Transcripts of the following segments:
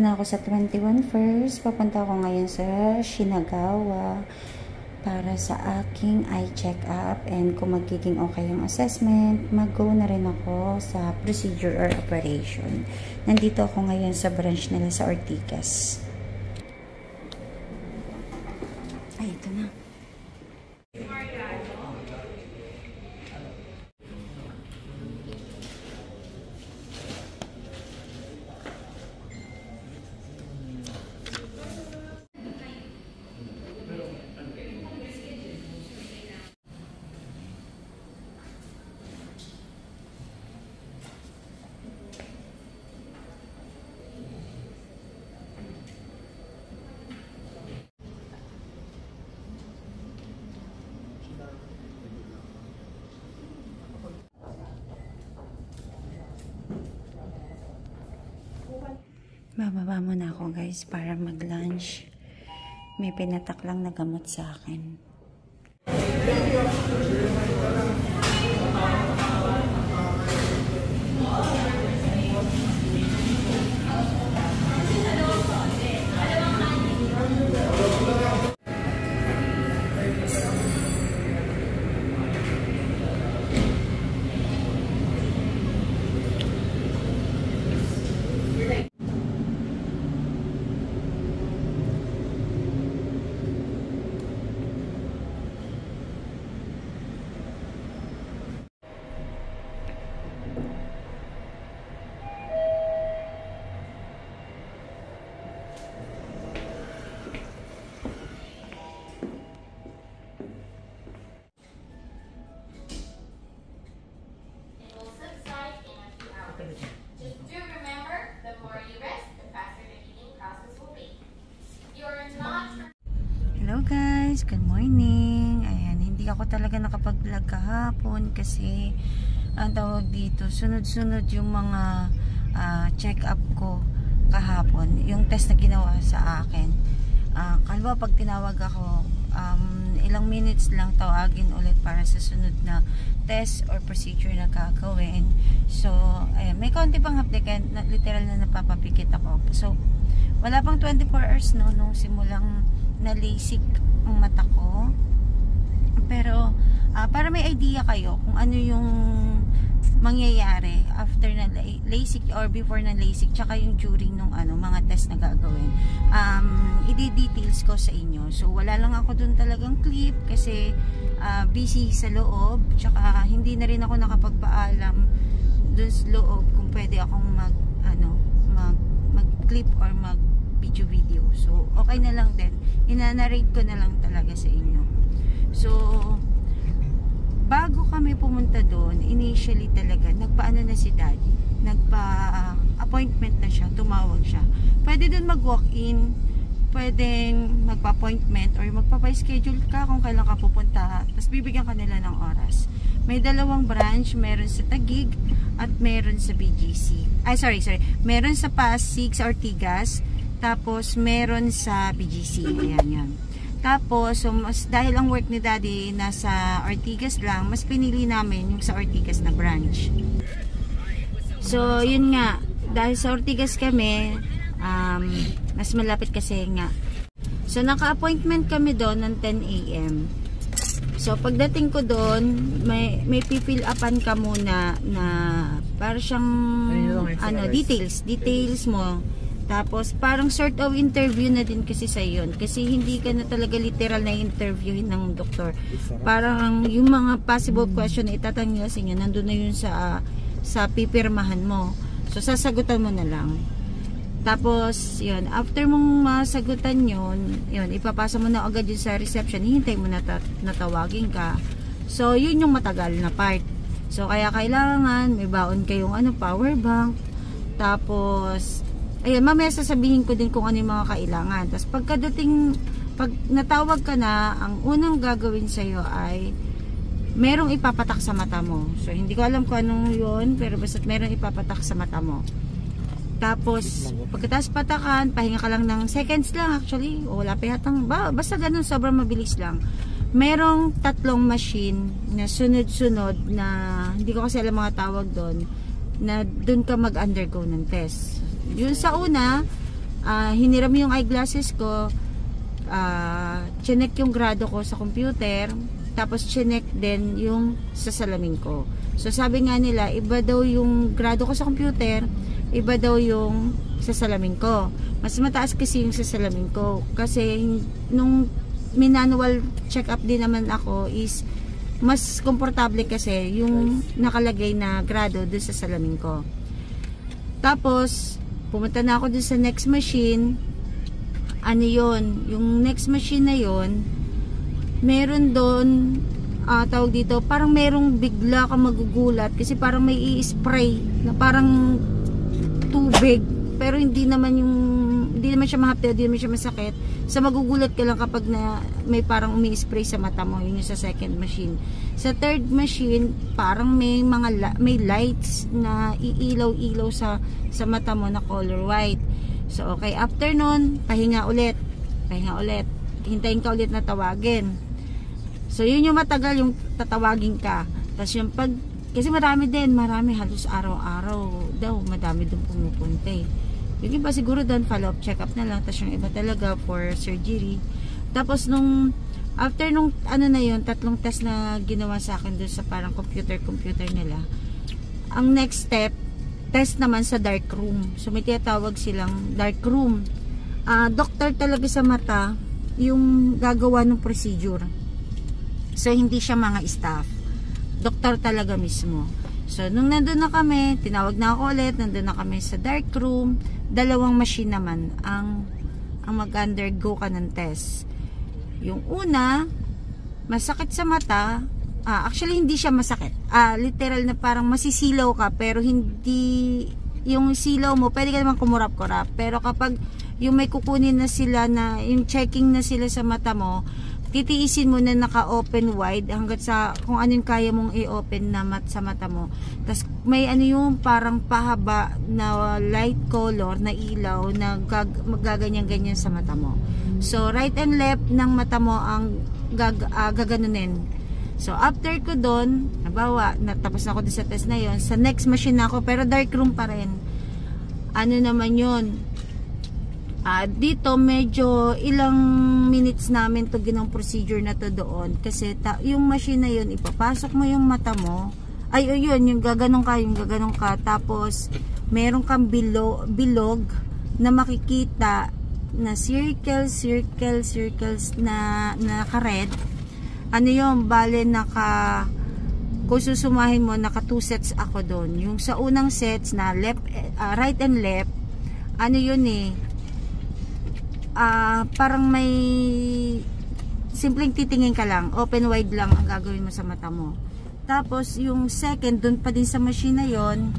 na ako sa 21 First. Papunta ako ngayon sa Shinagawa para sa aking eye check-up, and kung magiging okay yung assessment, mag-go na rin ako sa procedure or operation. Nandito ako ngayon sa branch nila sa Ortigas. Ay, ito na. Bababa muna ako guys para mag-lunch. May pinatak lang na gamot sa akin. Hello guys, good morning. Ayan, hindi ako talaga nakapag-vlog kahapon kasi ang tawag dito, sunod-sunod yung mga check-up ko kahapon, yung test na ginawa sa akin. Kalwa pag tinawag ako, ilang minutes lang tawagin ulit para sa sunod na test or procedure na gagawin. So, ayan, may konti pang applicant na literal na napapapikit ako. So, wala pang 24 hours no, nung simulang na-LASIK ang mata ko. Pero, para may idea kayo kung ano yung mangyayari after na LASIK or before na LASIK, tsaka yung during nung mga test na gagawin, i-details ko sa inyo. So, wala lang ako dun talagang clip kasi busy sa loob, tsaka hindi na rin ako nakapagpaalam dun sa loob kung pwede akong mag-clip or mag-video. So, okay na lang din. Ina-narrate ko na lang talaga sa inyo. So, bago kami pumunta doon, initially talaga, nagpaano na si daddy. Nagpa-appointment na siya, tumawag siya. Pwede doon mag-walk-in, pwedeng magpa-appointment or magpapa-schedule ka kung kailan ka pupunta. Tapos bibigyan ka nila ng oras. May dalawang branch, meron sa Taguig at meron sa BGC. Meron sa Pasig, sa Ortigas, tapos meron sa BGC. Ayan yan. Tapos, so, dahil ang work ni daddy nasa Ortigas lang, mas pinili namin yung sa Ortigas na branch. So, yun nga, dahil sa Ortigas kami, mas malapit kasi nga. So, naka-appointment kami doon ng 10 AM. So, pagdating ko doon, may pifill upan ka muna na para siyang details mo. Tapos, parang sort of interview na din kasi sa yun. Kasi hindi ka na talaga literal na interviewin ng doktor. Parang yung mga possible question na itatanong sa inyo, nandun na yun sa pipirmahan mo. So, sasagutan mo na lang. Tapos, yun, after mong masagutan yun, ipapasa mo na agad yun sa reception, hihintay mo na natawagin ka. So, yun yung matagal na part. So, kaya kailangan, may baon kayong power bank. Tapos, ayun, mamaya sasabihin ko din kung ano yung mga kailangan. Tapos pag natawag ka na, ang unang gagawin sa'yo ay merong ipapatak sa mata mo. So, hindi ko alam kung anong yun, pero basta't merong ipapatak sa mata mo. Tapos, pagkatapos patakan, pahinga ka lang ng seconds lang actually. O wala pa yatang, basta ganun, sobrang mabilis lang. Merong 3 machine na sunod-sunod na, hindi ko kasi alam mga tawag doon, na doon ka mag-undergo ng test. Yun sa una, hiniram yung eyeglasses ko, chinek yung grado ko sa computer, tapos chinek din yung sa salamin ko. So sabi nga nila, iba daw yung grado ko sa computer, iba daw yung sa salamin ko. Mas mataas kasi yung sa salamin ko, kasi nung manual check up din naman ako is mas komportable kasi yung nakalagay na grado doon sa salamin ko. Tapos pumunta na ako doon sa next machine. Ano yun? Yung next machine na yun, meron doon, tawag dito, parang merong bigla ka magugulat kasi parang may i-spray na parang tubig, pero hindi naman siya mahapdi, hindi naman siya masakit. Sa magugulat ka lang kapag na may parang umi-spray sa mata mo. Yun yung sa second machine. Sa third machine, parang may may lights na iilaw-ilaw sa mata mo na color white. So okay, after nun, pahinga ulit. Hintayin ka ulit na tawagin. So yun yung matagal, yung tatawagin ka. Tapos yung kasi marami halos araw-araw daw, madami doon pumupunta eh. Yung iba siguro doon follow-up check-up na lang, tapos yung iba talaga for surgery. Tapos after nung na yun, 3 test na ginawa sa akin doon sa parang computer nila, ang next step, test naman sa dark room. So may tinatawag silang dark room. Doktor talaga sa mata yung gagawa ng procedure. So hindi siya mga staff. Doktor talaga mismo. So nung nandun na kami, tinawag na ako ulit, nandun na kami sa dark room. 2 machine naman ang mag-undergo ka ng test. Yung una, masakit sa mata. Actually hindi siya masakit. Literal na parang masisilaw ka, pero hindi yung silaw mo, pwede ka naman kumurap-kurap. Pero kapag yung may kukunin na sila na yung checking na sila sa mata mo, titiisin mo na naka-open wide hanggat sa kung anong kaya mong i-open na sa mata mo. Tapos may yung parang pahaba na light color na ilaw na magaganyan-ganyan sa mata mo. So right and left ng mata mo ang gaganunin. So after ko doon, natapos na ako din sa test na yon. Sa next machine na ako, pero dark room pa rin. Ano naman yun? Dito medyo ilang minutes namin to ginang procedure na to doon. Kasi yung machine na yun, ipapasok mo yung mata mo. Yung gaganong ka. Tapos meron kang bilog na makikita na circles na naka-red. Ano yun, bale kung susumahin mo, naka 2 sets ako doon. Yung sa unang sets na right and left, ano yun parang may simpleng titingin ka lang, open wide lang ang gagawin mo sa mata mo. Tapos yung second, doon pa din sa machine na yon,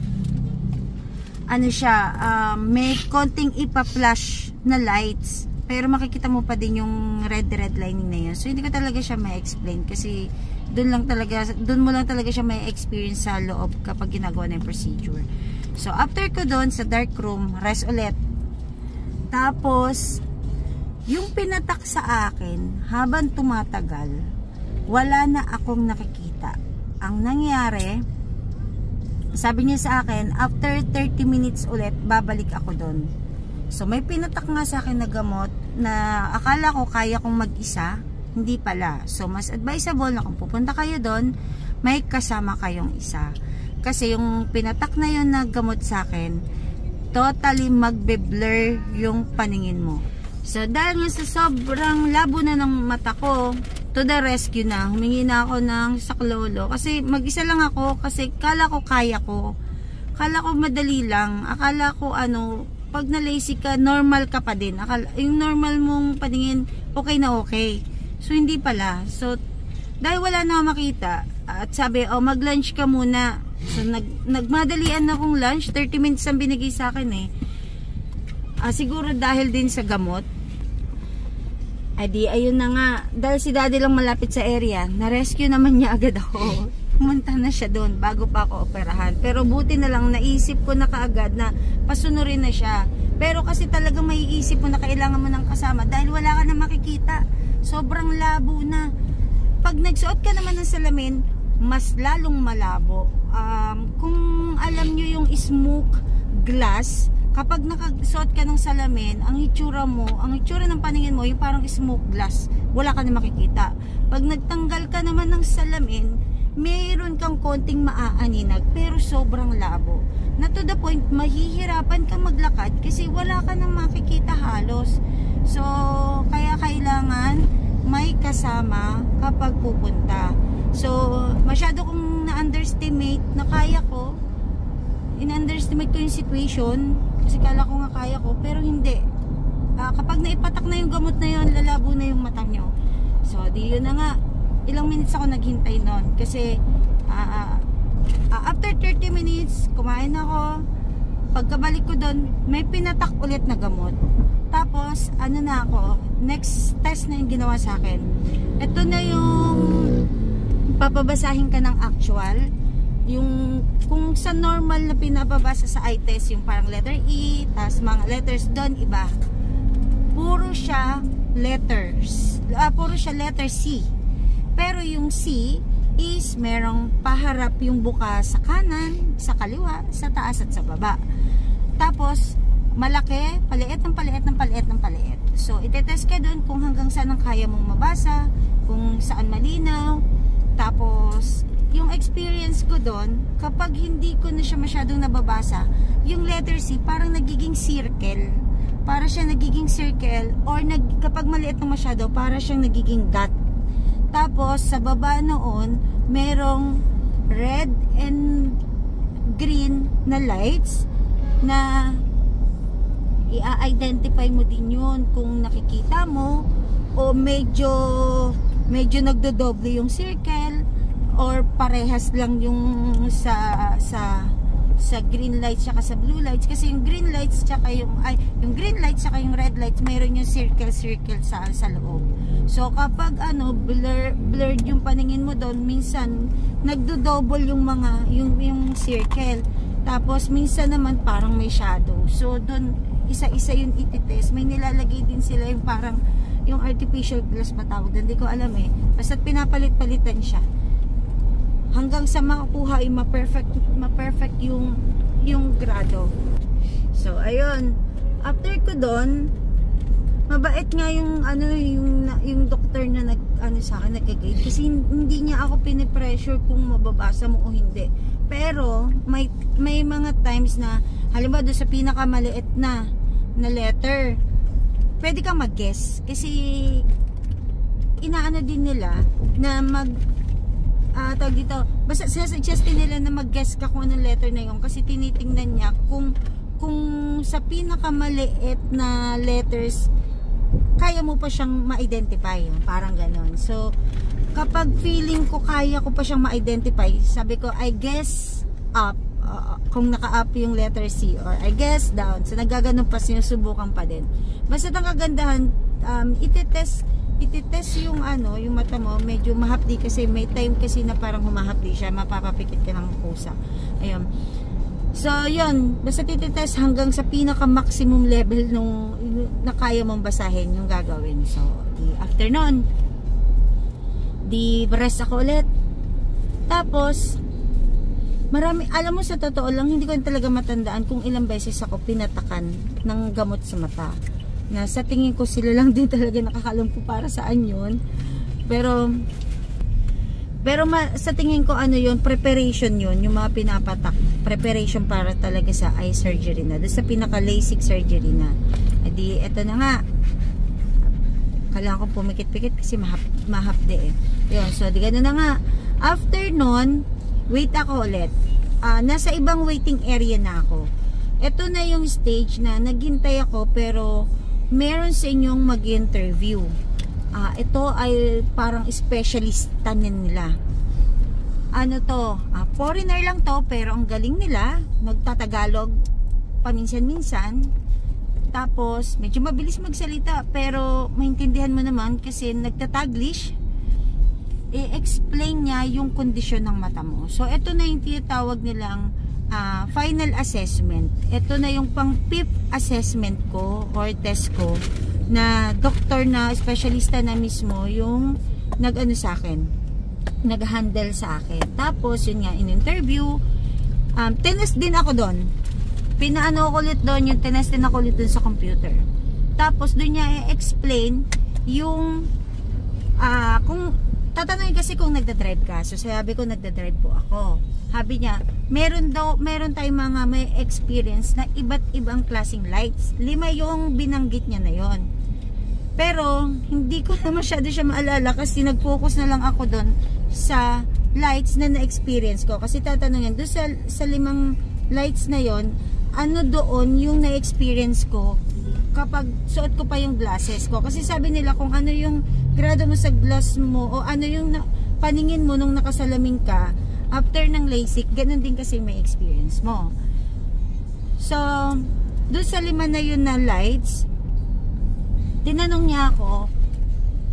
may konting ipa-flash na lights, pero makikita mo pa din yung red lining na yun. So hindi ko talaga siya ma-explain kasi doon mo lang talaga siya may experience sa loob kapag ginagawa na yung procedure. So after ko doon sa dark room, rest ulit. Tapos yung pinatak sa akin, habang tumatagal, wala na akong nakikita. Ang nangyari, sabi niya sa akin, after 30 minutes ulit, babalik ako doon. So may pinatak nga sa akin na gamot na akala ko kaya kong mag-isa, hindi pala. So mas advisable na kung pupunta kayo doon, may kasama kayong isa. Kasi yung pinatak na yun na gamot sa akin, totally magbe-blur yung paningin mo. So dahil nga sa sobrang labo na ng mata ko, to the rescue na, humingi na ako ng saklolo. Kasi mag-isa lang ako, kasi kala ko kaya ko. Kala ko madali lang. Akala ko pag na-lazy ka, normal ka pa din. Yung normal mong paningin, okay na okay. So hindi pala. So dahil wala na makita, at sabi, mag-lunch ka muna. So nagmadalian na akong lunch, 30 minutes ang binigay sa akin siguro dahil din sa gamot. Ayun na nga, dahil si daddy lang malapit sa area, na-rescue naman niya agad ako. Pumunta na siya doon bago pa ako operahan. Pero buti na lang, naisip ko na kaagad na pasunurin na siya. Pero kasi talagang maiisip mo na kailangan mo ng kasama dahil wala ka na makikita. Sobrang labo na. Pag nagsuot ka naman ng salamin, mas lalong malabo. Kung alam nyo yung smoke glass, kapag nakasuot ka ng salamin, ang itsura ng paningin mo, yung parang smoke glass, wala ka na makikita. Pag nagtanggal ka naman ng salamin, mayroon kang konting maaaninag, pero sobrang labo. Na to the point, mahihirapan kang maglakad kasi wala ka nang makikita halos. So, kaya kailangan may kasama kapag pupunta. So, masyado kong na-underestimate na kaya ko. In-underestimate ko yung situation kasi kala ko nga kaya ko, pero hindi. Kapag naipatak na yung gamot na yun, lalabo na yung mata nyo. So, di yun na nga. Ilang minutes ako naghintay nun kasi after 30 minutes, kumain ako. Pagkabalik ko doon, may pinatak ulit na gamot. Tapos, ano na ako, next test na yung ginawa sa akin. Ito na yung papabasahin ka ng actual. Yung kung sa normal na pinapabasa sa eye test, yung parang letter E, tapos mga letters doon, iba. Puro siya letters. Puro siya letter C. Pero yung C is merong paharap yung buka sa kanan, sa kaliwa, sa taas at sa baba. Tapos, malaki, paliit ng paliit ng paliit ng paliit. So, itetest ka dun kung hanggang saan ang kaya mong mabasa, kung saan malinaw. Tapos, yung experience ko dun, kapag hindi ko na siya masyadong nababasa, yung letter C parang nagiging circle. Para siya nagiging circle, or kapag maliit na masyado, para siyang nagiging dot. Tapos, sa baba noon, merong red and green na lights na i-identify mo din yun kung nakikita mo o medyo nagdodoble yung circle or parehas lang yung sa green lights tsaka sa blue lights, kasi yung green lights tsaka yung green lights tsaka yung red lights mayroon yung circle sa loob. So kapag blurred yung paningin mo doon, minsan nagdo-double yung yung circle. Tapos minsan naman parang may shadow. So doon isa-isa yung ititest. May nilalagay din sila yung parang yung artificial glass patawag. Hindi ko alam eh. Basta't pinapalit-palitan siya. Hanggang sa makakuha yung ma-perfect yung grado. So ayun, after ko doon, mabait nga yung yung doctor na sa akin nag-guide kasi hindi niya ako pinipressure kung mababasa mo o hindi. Pero may mga times na halimbawa doon sa pinakamaliit na letter, pwede kang mag-guess kasi inaano din nila na tawag dito, basta suggest nila na mag-guess ka kung anong letter na yun kasi tinitingnan niya kung sa pinakamaliit na letters kaya mo pa siyang ma-identify, parang ganon. So kapag feeling ko kaya ko pa siyang ma-identify, sabi ko I guess up, kung naka-up yung letter C, or I guess down. So nagaganon pa, sinusubukan pa din. Basta ang kagandahan, ititest yung yung mata mo, medyo mahapdi kasi may time kasi na parang humahapdi siya, mapapapikit ka ng kusa. Ayun. So, yun, basta tititest hanggang sa pinaka-maximum level nung na kaya mong basahin yung gagawin. So, after nun, rest ako ulit. Tapos, alam mo sa totoo lang, hindi ko talaga matandaan kung ilang beses ako pinatakan ng gamot sa mata. Na sa tingin ko sila lang din talaga nakakalam ko para saan yun. Pero sa tingin ko yun, preparation yun, yung mga pinapatak, preparation para talaga sa eye surgery na, doon sa pinaka LASIK surgery na. Edi eto na nga, kailangan ko pumikit-pikit kasi mahapde eh. Yun, so di gano'n na nga. After nun, wait ako ulit. Nasa ibang waiting area na ako. Ito na yung stage na naghintay ako, pero meron sa inyong mag-interview. Ito ay parang specialista nila. Ano to? Foreigner lang to, pero ang galing nila. Nagtatagalog paminsan-minsan. Tapos, medyo mabilis magsalita, pero maintindihan mo naman kasi nagtataglish. I-explain niya yung kondisyon ng mata mo. So, ito na yung tinatawag nilang final assessment. Ito na yung pang 5th assessment ko or test ko na doktor na specialista na mismo yung sa akin, nag-handle sa akin. Tapos yun nga, in interview, tinest din ako doon. pinaano ko ulit doon, yung tinestin ako ulit doon sa computer. Tapos doon niya i-explain yung kung tatanungin kasi kung nagda-drive ka. So sabi ko nagda-drive po ako. Sabi niya, meron tayong mga may experience na iba't ibang klaseng lights. 5 yung binanggit niya na yon. Pero hindi ko na masyado siya maalala kasi nag-focus na lang ako doon sa lights na na-experience ko. Kasi tatanungin doon sa 5 lights na yon, ano doon yung na-experience ko kapag suot ko pa yung glasses ko. Kasi sabi nila kung ano yung grado mo sa glass mo o ano yung paningin mo nung nakasalamin ka after ng LASIK, ganun din kasi may experience mo. So, doon sa 5 na yun na lights, tinanong niya ako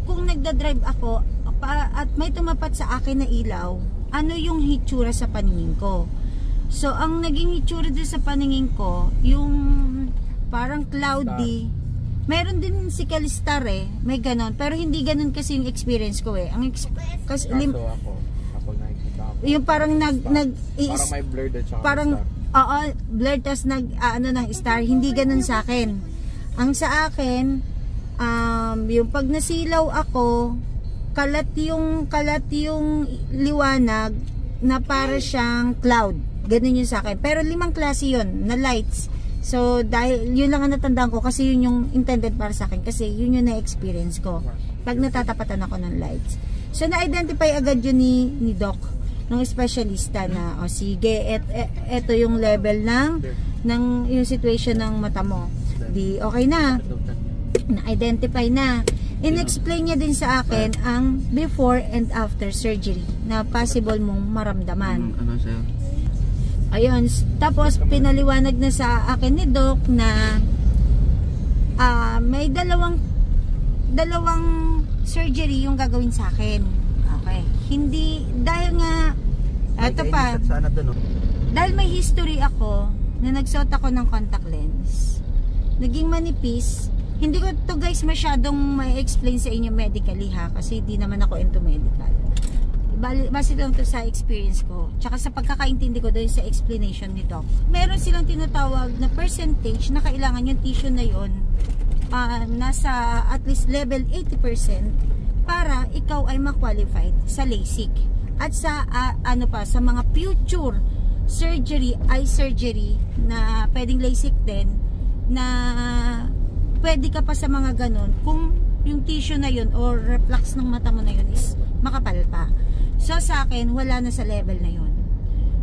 kung nagda-drive ako at may tumapat sa akin na ilaw, ano yung hitsura sa paningin ko. So, ang naging hitsura doon sa paningin ko, yung parang cloudy. Meron din si Calistar may ganon. Pero hindi ganon kasi yung experience ko kasi ako nakikita ako. Yung parang parang may blurred at saka parang, blurred tas ng star. Hindi ganon sa akin. Ang sa akin, yung pag nasilaw ako, kalat yung liwanag na para siyang cloud. Ganon yun sa akin. Pero 5 klase yun na lights. So, dahil yun lang ang natandaan ko kasi yun yung intended para sa akin kasi yun yung na-experience ko pag natatapatan ako ng lights. So, na-identify agad yun ni Doc, ng specialista na, sige, eto yung level ng yung situation ng mata mo. Di, okay na. Na-identify na. In-explain niya din sa akin ang before and after surgery na possible mong maramdaman. Ano sa'yo? Ayun, tapos pinaliwanag na sa akin ni Doc na may dalawang surgery yung gagawin sa akin. Okay. Hindi, dahil nga eto pa, dahil may history ako na nagsuot ako ng contact lens, naging manipis. Hindi ko to guys masyadong ma-explain sa inyo medically kasi di naman ako into medical. Base lang to sa experience ko tsaka sa pagkakaintindi ko doon sa explanation ni Doc. Meron silang tinatawag na percentage na kailangan yung tissue na yon nasa at least level 80% para ikaw ay ma-qualified sa LASIK at sa sa mga future eye surgery na pwedeng LASIK din na pwede ka pa sa mga ganon kung yung tissue na yun or reflex ng mata mo na yun is makapal pa. So sa akin, wala na sa level na yun.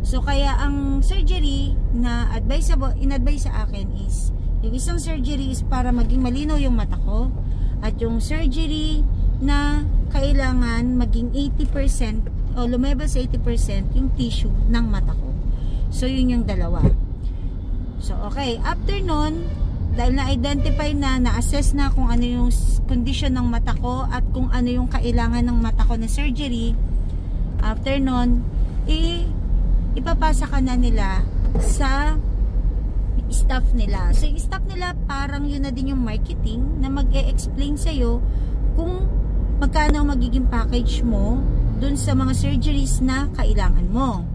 So kaya ang surgery na in-advise sa akin is, yung isang surgery is para maging malinaw yung mata ko, at yung surgery na kailangan maging 80% o lumabas sa 80% yung tissue ng mata ko. So yun yung dalawa. So okay, after nun, dahil na-identify na-assess na kung ano yung condition ng mata ko at kung ano yung kailangan ng mata ko na surgery, after nun, ipapasa ka na nila sa staff nila. So, yung staff nila, parang yun na din yung marketing na mag-e-explain sa'yo kung magkano magiging package mo dun sa mga surgeries na kailangan mo.